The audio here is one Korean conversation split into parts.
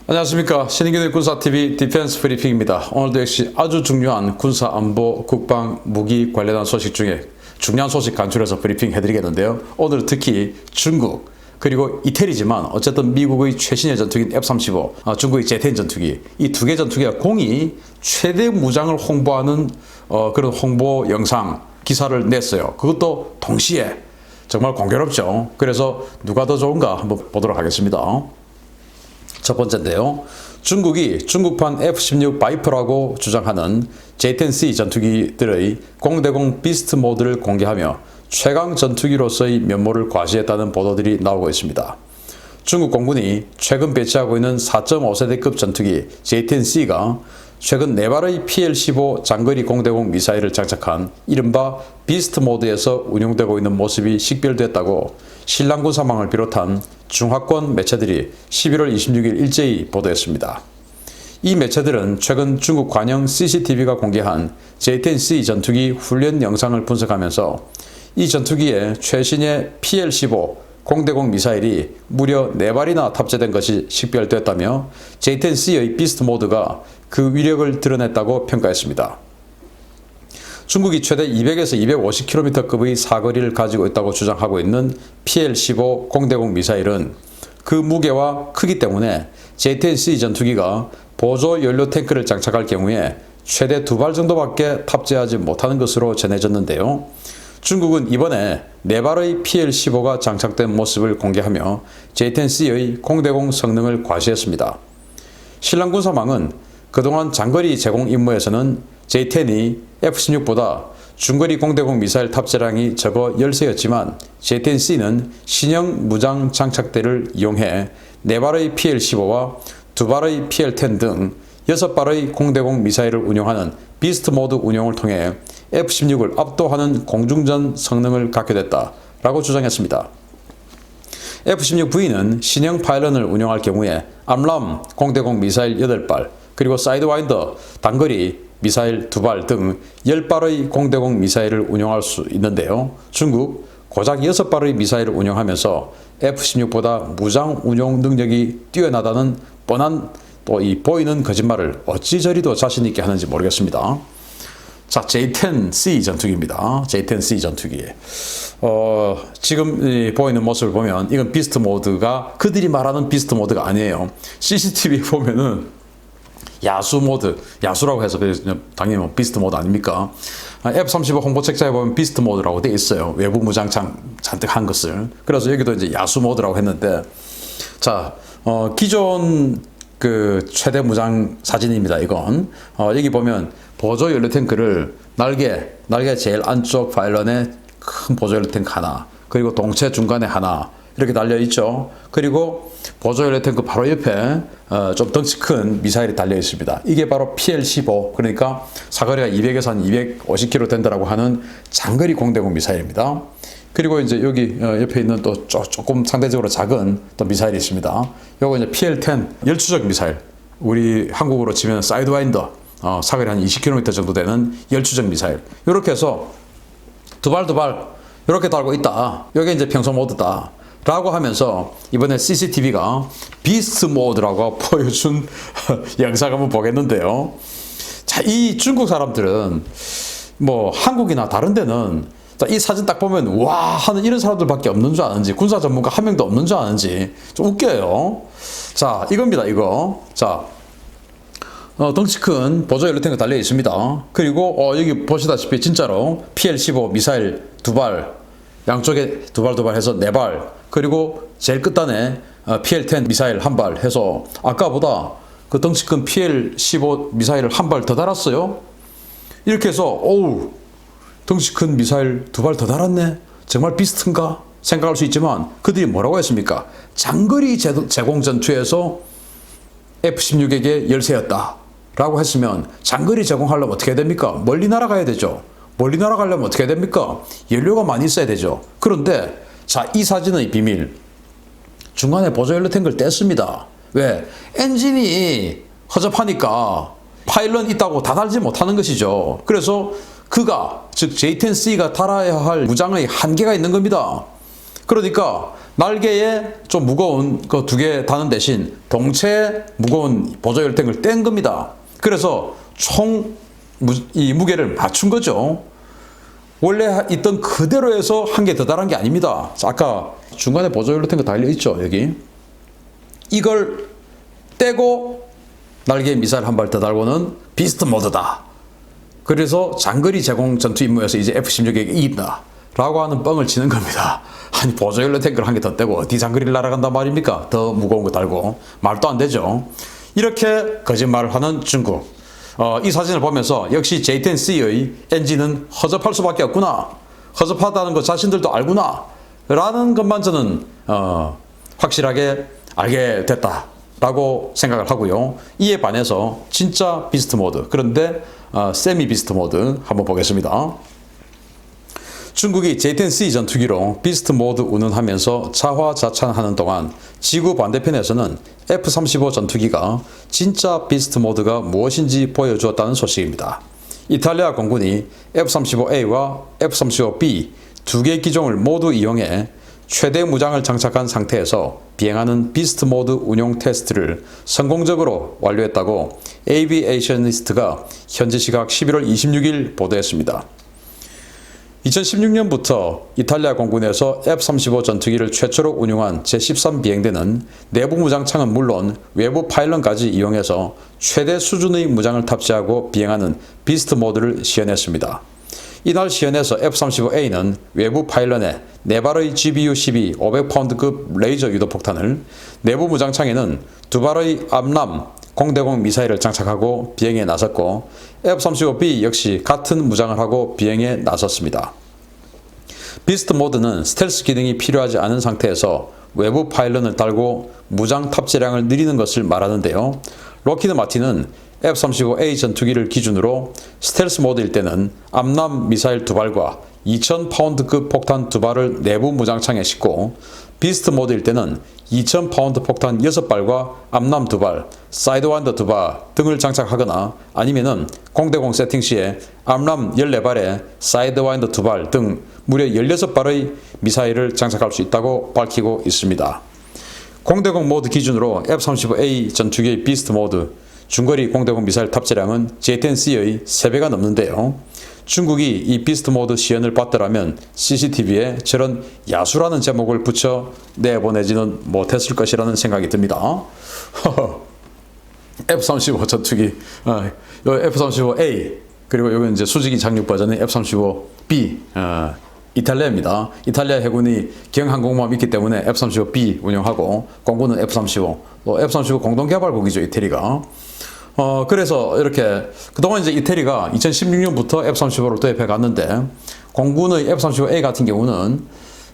안녕하십니까. 신인균의 군사TV 디펜스 브리핑입니다. 오늘도 역시 아주 중요한 군사 안보, 국방, 무기 관련한 소식 중에 중요한 소식 간추려서 브리핑 해드리겠는데요. 오늘은 특히 중국, 그리고 이태리지만 어쨌든 미국의 최신의 전투기인 F-35, 중국의 제텐 전투기, 이 두 개 전투기가 공이 최대 무장을 홍보하는 그런 홍보 영상 기사를 냈어요. 그것도 동시에 정말 공교롭죠. 그래서 누가 더 좋은가 한번 보도록 하겠습니다. 첫 번째인데요. 중국이 중국판 F-16 바이퍼라고 주장하는 J-10C 전투기들의 공대공 비스트 모드를 공개하며 최강 전투기로서의 면모를 과시했다는 보도들이 나오고 있습니다. 중국 공군이 최근 배치하고 있는 4.5세대급 전투기 J-10C가 최근 4발의 PL-15 장거리 공대공 미사일을 장착한 이른바 비스트 모드에서 운용되고 있는 모습이 식별됐다고 신랑군 사망을 비롯한 중화권 매체들이 11월 26일 일제히 보도했습니다. 이 매체들은 최근 중국 관영 CCTV가 공개한 J-10C 전투기 훈련 영상을 분석하면서 이 전투기에 최신의 PL-15 공대공 미사일이 무려 4발이나 탑재된 것이 식별됐다며 J-10C의 비스트 모드가 그 위력을 드러냈다고 평가했습니다. 중국이 최대 200에서 250km급의 사거리를 가지고 있다고 주장하고 있는 PL-15 공대공 미사일은 그 무게와 크기 때문에 J-10C 전투기가 보조 연료 탱크를 장착할 경우에 최대 2발 정도밖에 탑재하지 못하는 것으로 전해졌는데요. 중국은 이번에 4발의 PL-15가 장착된 모습을 공개하며 J-10C의 공대공 성능을 과시했습니다. 신랑군 사망은 그동안 장거리 제공 임무에서는 J-10이 F-16보다 중거리 공대공 미사일 탑재량이 적어 13였지만 J-10C는 신형 무장 장착대를 이용해 4발의 PL-15와 2발의 PL-10 등 6발의 공대공 미사일을 운용하는 비스트 모드 운용을 통해 F-16을 압도하는 공중전 성능을 갖게 됐다라고 주장했습니다. F-16V는 신형 파일런을 운용할 경우에 암람 공대공 미사일 8발, 그리고 사이드와인더 단거리 미사일 2발 등 10발의 공대공 미사일을 운용할 수 있는데요. 중국 고작 6발의 미사일을 운용하면서 F-16보다 무장 운용 능력이 뛰어나다는 뻔한 또 이 보이는 거짓말을 어찌 저리도 자신 있게 하는지 모르겠습니다. 자, J-10C 전투기입니다. J-10C 전투기. 지금 보이는 모습을 보면 이건 비스트 모드가 그들이 말하는 비스트 모드가 아니에요. CCTV 보면은 야수 모드, 야수라고 해서 당연히 뭐 비스트 모드 아닙니까? F-35 홍보 책자에 보면 비스트 모드라고 돼 있어요. 외부 무장창 잔뜩 한 것을. 그래서 여기도 이제 야수 모드라고 했는데, 자, 기존 그 최대 무장 사진입니다. 이건 여기 보면 보조 연료 탱크를 날개 제일 안쪽 파일런에 큰 보조 연료 탱크 하나, 그리고 동체 중간에 하나 이렇게 달려 있죠. 그리고 보조 연료 탱크 바로 옆에 좀 덩치 큰 미사일이 달려 있습니다. 이게 바로 PL-15, 그러니까 사거리가 200에서 한 250km 된다라고 하는 장거리 공대공 미사일입니다. 그리고 이제 여기 옆에 있는 또 조금 상대적으로 작은 또 미사일이 있습니다. 요거 이제 PL-10 열추적 미사일. 우리 한국으로 치면 사이드와인더, 사거리 한 20km 정도 되는 열추적 미사일. 이렇게 해서 두 발 이렇게 달고 있다. 이게 이제 평소 모드다. 라고 하면서 이번에 CCTV가 비스트 모드라고 보여준 영상 한번 보겠는데요. 자, 이 중국 사람들은 뭐 한국이나 다른 데는 이 사진 딱 보면 와 하는 이런 사람들밖에 없는 줄 아는지, 군사 전문가 한 명도 없는 줄 아는지 좀 웃겨요. 자, 이겁니다. 이거. 자, 덩치 큰 보조 연료 탱크 달려 있습니다. 그리고 여기 보시다시피 진짜로 PL-15 미사일 2발, 양쪽에 2발 해서 4발, 그리고 제일 끝단에 PL-10 미사일 1발 해서 아까보다 그 덩치 큰 PL-15 미사일을 1발 더 달았어요. 이렇게 해서 어우, 덩치 큰 미사일 2발 더 달았네. 정말 비스트인가? 생각할 수 있지만 그들이 뭐라고 했습니까? 장거리 제공 전투에서 F-16에게 열세였다 라고 했으면 장거리 제공하려면 어떻게 해야 됩니까? 멀리 날아가야 되죠. 멀리 날아가려면 어떻게 해야 됩니까? 연료가 많이 있어야 되죠. 그런데 자, 이 사진의 비밀, 중간에 보조 연료 탱크를 뗐습니다. 왜? 엔진이 허접하니까 파일런 있다고 다 달지 못하는 것이죠. 그래서 그가, 즉 J-10C가 달아야 할 무장의 한계가 있는 겁니다. 그러니까 날개에 좀 무거운 그 두 개 다는 대신 동체에 무거운 보조열탱을 뗀 겁니다. 그래서 총 이 무게를 맞춘 거죠. 원래 있던 그대로 해서 한 개 더 달한 게 아닙니다. 아까 중간에 보조열탱크 달려있죠, 여기. 이걸 떼고 날개에 미사일 한 발 더 달고는 비스트 모드다. 그래서 장거리 제공 전투 임무에서 이제 F-16에게 이긴다 라고 하는 뻥을 치는 겁니다. 아니, 보조연료 탱크를 한 개 더 떼고 어디 장거리를 날아간단 말입니까? 더 무거운 거 달고. 말도 안 되죠. 이렇게 거짓말을 하는 중국. 이 사진을 보면서 역시 J-10C의 엔진은 허접할 수밖에 없구나. 허접하다는 거 자신들도 알구나 라는 것만 저는 확실하게 알게 됐다 라고 생각을 하고요. 이에 반해서 진짜 비스트 모드, 그런데 세미 비스트 모드 한번 보겠습니다. 중국이 J-10C 전투기로 비스트 모드 운운하면서 자화자찬하는 동안 지구 반대편에서는 F-35 전투기가 진짜 비스트 모드가 무엇인지 보여주었다는 소식입니다. 이탈리아 공군이 F-35A와 F-35B 두 개의 기종을 모두 이용해 최대 무장을 장착한 상태에서 비행하는 비스트 모드 운용 테스트를 성공적으로 완료했다고 에이비에이셔니스트가 현지 시각 11월 26일 보도했습니다. 2016년부터 이탈리아 공군에서 F-35 전투기를 최초로 운용한 제13 비행대는 내부 무장창은 물론 외부 파일런까지 이용해서 최대 수준의 무장을 탑재하고 비행하는 비스트 모드를 시연했습니다. 이날 시연에서 F-35A는 외부 파일런에 4발의 GBU-12 500파운드급 레이저 유도폭탄을, 내부 무장창에는 2발의 암람 공대공 미사일을 장착하고 비행에 나섰고, F-35B 역시 같은 무장을 하고 비행에 나섰습니다. 비스트 모드는 스텔스 기능이 필요하지 않은 상태에서 외부 파일런을 달고 무장 탑재량을 늘리는 것을 말하는데요. 록히드 마틴은 F-35A 전투기를 기준으로 스텔스 모드일 때는 암람 미사일 2발과 2000파운드급 폭탄 2발을 내부 무장창에 싣고, 비스트 모드일 때는 2000파운드 폭탄 6발과 암람 2발, 사이드와인더 2발 등을 장착하거나 아니면은 공대공 세팅 시에 암람 14발에 사이드와인더 2발 등 무려 16발의 미사일을 장착할 수 있다고 밝히고 있습니다. 공대공 모드 기준으로 F-35A 전투기의 비스트 모드 중거리 공대공 미사일 탑재량은 J-10C의 3배가 넘는데요. 중국이 이 비스트 모드 시연을 봤더라면 CCTV에 저런 야수라는 제목을 붙여 내보내지는 못했을 것이라는 생각이 듭니다. F-35 전투기, F-35A, 그리고 여기 이제 수직이 착륙 버전의 F-35B, 이탈리아입니다. 이탈리아 해군이 경항공모함이 있기 때문에 F-35B 운영하고, 공군은 F-35, 또 F-35 공동개발국이죠, 이태리가. 그래서 이렇게 그동안 이제 이태리가 2016년부터 F-35를 도입해 갔는데, 공군의 F-35A 같은 경우는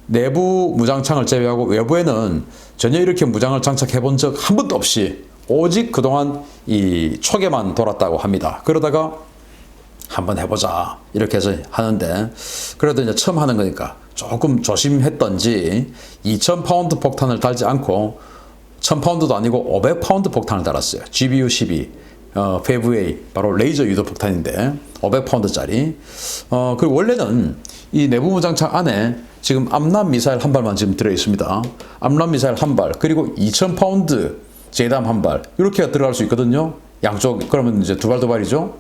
내부 무장창을 제외하고 외부에는 전혀 이렇게 무장을 장착해 본 적 한 번도 없이 오직 그동안 이 초계만 돌았다고 합니다. 그러다가 한번 해보자 이렇게 해서 하는데, 그래도 이제 처음 하는 거니까 조금 조심했던지 2000파운드 폭탄을 달지 않고 1000파운드도 아니고 500파운드 폭탄을 달았어요. GBU-12 FAV, 바로 레이저 유도 폭탄인데 500파운드짜리. 그리고 원래는 이 내부 무장창 안에 지금 암람 미사일 한 발만 지금 들어 있습니다. 암람 미사일 한 발, 그리고 2000파운드 제담 한 발, 이렇게 들어갈 수 있거든요. 양쪽. 그러면 이제 두 발이죠.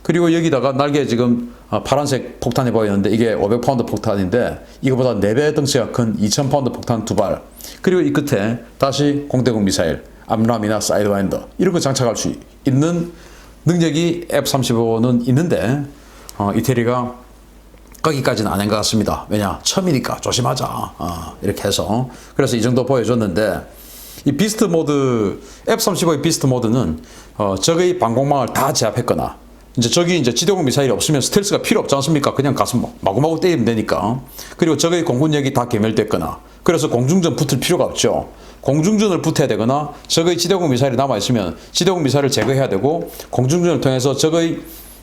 그리고 여기다가 날개에 지금 파란색 폭탄이 보이는데 이게 500파운드 폭탄인데 이거보다 4배 덩치가 큰 2000파운드 폭탄 2발, 그리고 이 끝에 다시 공대공 미사일 암람이나 사이드와인더 이런 거 장착할 수 있는 능력이 F-35는 있는데 이태리가 거기까지는 안 한 것 같습니다. 왜냐? 처음이니까 조심하자 이렇게 해서. 그래서 이 정도 보여줬는데, 이 비스트 모드, F-35의 비스트 모드는 적의 방공망을 다 제압했거나, 이제 저기 이제 지대공 미사일이 없으면 스텔스가 필요 없지 않습니까? 그냥 가서 마구마구 때리면 되니까. 그리고 적의 공군력이 다 괴멸됐거나, 그래서 공중전 붙을 필요가 없죠. 공중전을 붙어야 되거나, 적의 지대공 미사일이 남아있으면 지대공 미사일을 제거해야 되고, 공중전을 통해서 적의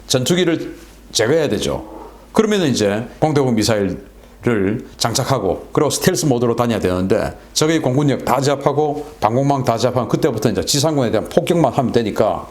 전투기를 제거해야 되죠. 그러면 이제 공대공 미사일을 장착하고, 그리고 스텔스 모드로 다녀야 되는데, 적의 공군력 다 제압하고 방공망 다 제압하면 그때부터 이제 지상군에 대한 폭격만 하면 되니까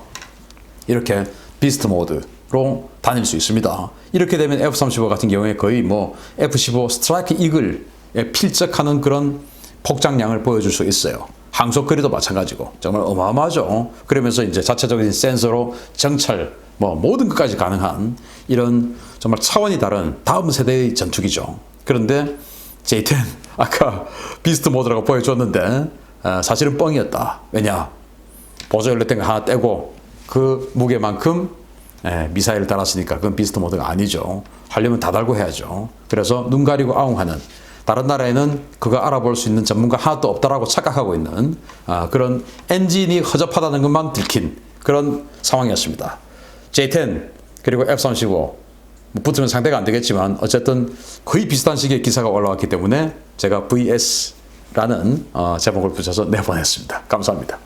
이렇게 비스트 모드로 다닐 수 있습니다. 이렇게 되면 F-35 같은 경우에 거의 뭐 F-15 스트라이크 이글 필적하는 그런 폭장량을 보여줄 수 있어요. 항속거리도 마찬가지고 정말 어마어마하죠. 그러면서 이제 자체적인 센서로 정찰, 뭐 모든 것까지 가능한 이런 정말 차원이 다른 다음 세대의 전투기죠. 그런데 J10 아까 비스트 모드라고 보여줬는데 사실은 뻥이었다. 왜냐? 보조 연료탱크 하나 떼고 그 무게만큼 미사일을 달았으니까 그건 비스트 모드가 아니죠. 하려면 다 달고 해야죠. 그래서 눈 가리고 아웅하는, 다른 나라에는 그거 알아볼 수 있는 전문가 하나도 없다라고 착각하고 있는 그런 엔진이 허접하다는 것만 들킨 그런 상황이었습니다. J10 그리고 F-35 붙으면 상대가 안 되겠지만 어쨌든 거의 비슷한 시기에 기사가 올라왔기 때문에 제가 VS라는 제목을 붙여서 내보냈습니다. 감사합니다.